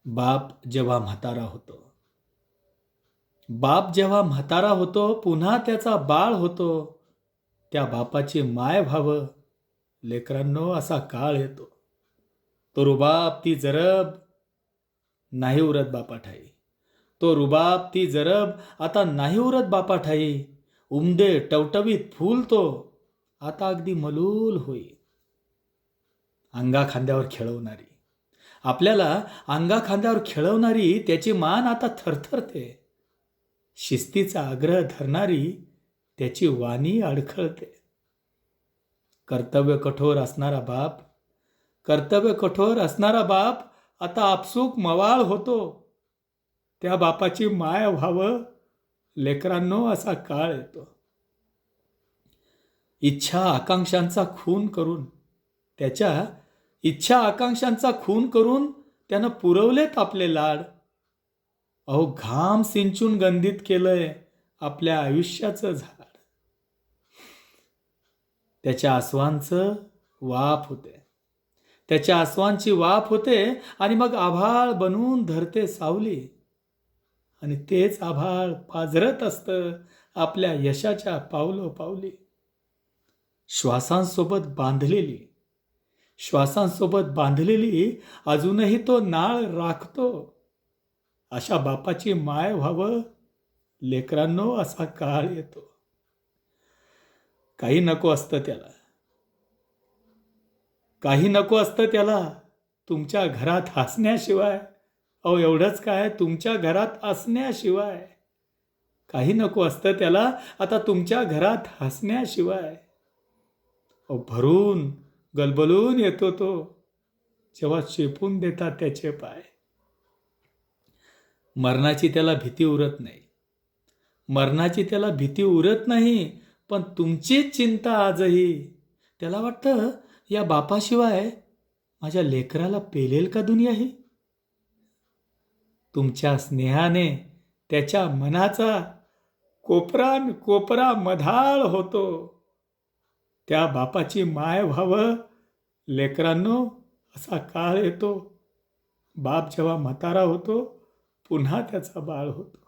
बाप जेव्हा म्हातारा होतो, बाप जेव्हा म्हातारा होतो, पुन्हा त्याचा बाळ होतो, त्या बापाची माय व्हावं लेकरांनो असा काळ येतो. तो रुबाब ती जरब नाही उरत बापाठाई. तो रुबाब ती जरब आता नाही उरत बापाठाई. उमदे टवटवीत फूल तो आता अगदी मलूल होई. अंगा खांद्यावर खेळवणारी, आपल्याला अंगा खांद्यावर खेळवणारी त्याची मान आता थरथरते. शिस्तीचा आग्रह धरणारी त्याची वाणी अडखळते. कर्तव्य कठोर असणारा बाप, कर्तव्य कठोर असणारा बाप आता आपसूक मवाळ होतो. त्या बापाची माय व्हावं लेकरांनो असा काळ येतो. इच्छा आकांक्षांचा खून करून, त्याच्या इच्छा आकांक्षांचा खून करून त्यानं पुरवलेत आपले लाड. अहो घाम सिंचून गंधित केलंय आपल्या आयुष्याचं झाड. त्याच्या आसवांचं वाफ होते, त्याच्या आसवांची वाफ होते आणि मग आभाळ बनवून धरते सावली. आणि तेच आभाळ पाझरत असतं आपल्या यशाच्या पावलोपावली. श्वासांसोबत बांधलेली, श्वासांसोबत बांधलेली अजूनही तो नाळ राखतो. अशा बापाची माय व्हावं लेकरांनो असा काळ येतो. काही नको असतं त्याला, काही नको असतं त्याला तुमच्या घरात हसण्याशिवाय. अहो एवढंच काय, तुमच्या घरात असण्याशिवाय. काही नको असतं त्याला आता तुमच्या घरात हसण्याशिवाय. अहो भरून गलबलून येतो तो जेव्हा चेपून देतात त्याचे पाय. मरणाची त्याला भीती उरत नाही, मरणाची त्याला भीती उरत नाही, पण तुमचीच चिंता आजही. त्याला वाटतं या बापाशिवाय माझ्या लेकराला पेलेल का दुनिया ही. तुमच्या स्नेहाने त्याच्या मनाचा कोपरान कोपरा मधाळ होतो. त्या बापाची माय व्हावं लेकरांनो असा काळ येतो. बाप जेव्हा म्हातारा होतो, पुन्हा त्याचा बाळ होतो.